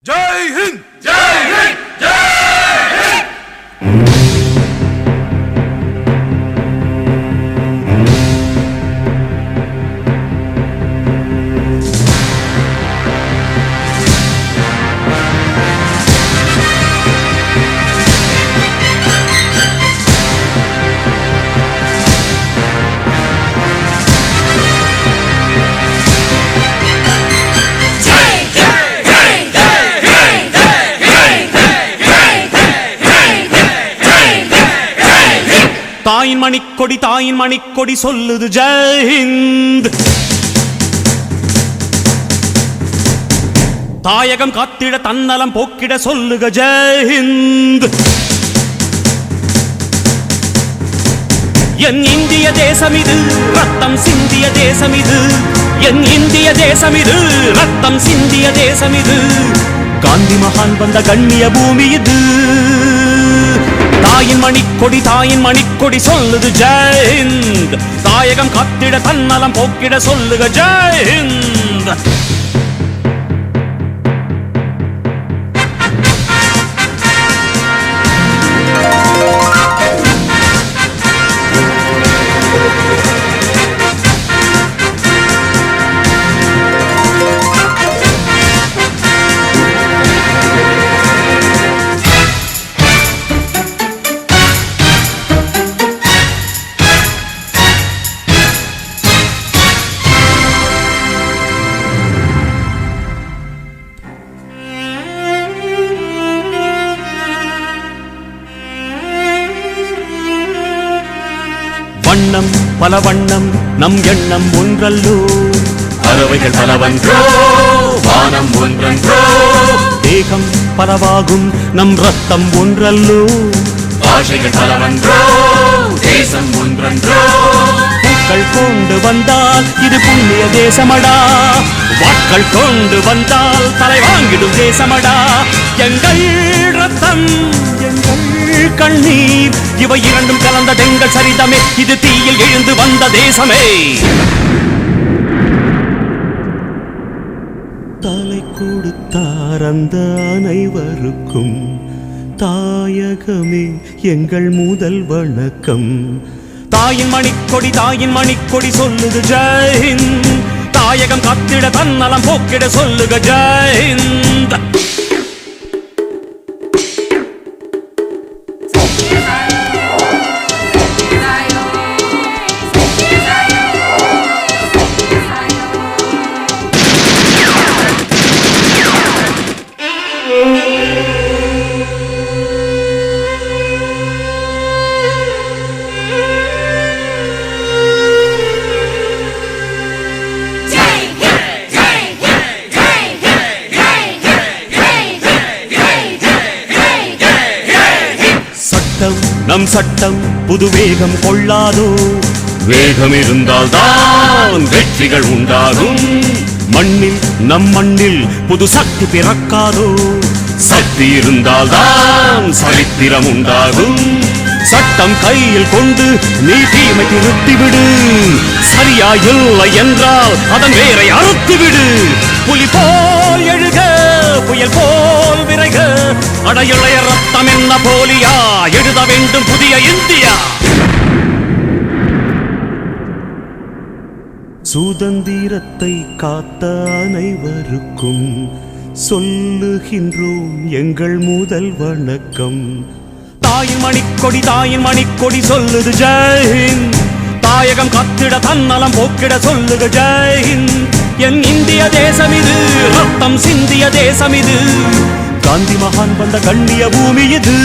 ஜெய் ஹிந்த் ஜெய் ஹிந்த் ஜெய் ஹிந்த். தாயின் மணிக்கொடி சொல்லுது ஜெய் ஹிந்த். தாயகம் காத்திட தன்னலம் போக்கிட சொல்லுக ஜெய் ஹிந்த். என் இந்திய தேசம் இது ரத்தம் சிந்திய தேசம் இது. என் இந்திய தேசம் இது ரத்தம் சிந்திய தேசம் இது. காந்தி மகான் வந்த கண்ணிய பூமி இது. தாயின் மணிக்கொடி சொல்லுது ஜெய் ஹிந்த். தாயகம் காத்திட தன்னலம் போக்கிட சொல்லுக ஜெய் ஹிந்த். வண்ணம் பல வண்ணம் நம் எண்ணம் ஒன்றல்லோ. பறவைகள் பலவன்றோ வானம் ஒன்றன்றோ. தேகம் பலவாகும் நம் ரத்தம் ஒன்றல்லோ. பாஷைகள் பலவன்றோ தேசம் ஒன்றன்றோ. பூக்கள் கொண்டு வந்தால் இது புண்ணிய தேசமடா. வாட்கள் கொண்டு வந்தால் தலை வாங்கிடும் தேசமடா. எங்கள் ரத்தம் எங்கள் கண்ணீர் இவை இரண்டும் கலந்த தெங்கள் சரிதமே. இது தீயில் எழுந்து வந்த தேசமே. தலை கொடுத்தார் அந்த அனைவருக்கும் தாயகமே எங்கள் முதல் வணக்கம். தாயின் மணிக்கொடி சொல்லுது ஜெய் ஹிந்த். தாயகம் காத்திட தன்னலம் போக்கிட சொல்லுக ஜெய் ஹிந்த். நம் சட்டம் புது வேகம் கொள்ளாதோ. வேகம் இருந்தால் தான் வெற்றிகள் உண்டாகும். மண்ணில் நம் மண்ணில் புது சக்தி பிறக்காதோ. சக்தி இருந்தால் தான் சரித்திரம் உண்டாகும். சட்டம் கையில் கொண்டு நீ தீமை திருத்திவிடு. சரியா இல்லை என்றால் அதன் வேரை அறுத்துவிடு. புலி போல் எழுக புயல் போல் விரைக. அடையுளைய ரத்தம் என்ன போலியா எழுத வேண்டும் புதிய இந்தியா. சுதந்திரத்தை காத்த அனைவருக்கும் சொல்லுகின்றோம் எங்கள் முதல் வணக்கம். தாயின் மணிக்கொடி சொல்லுது ஜெய் ஹிந்த். தாயகம் காத்திட தன்னலம் போக்கிட சொல்லுக ஜெய் ஹிந்த். என் இந்திய தேசம் இது ரத்தம் சிந்திய தேசம் இது. காந்தி மகான் வந்த கண்ணிய பூமி இது.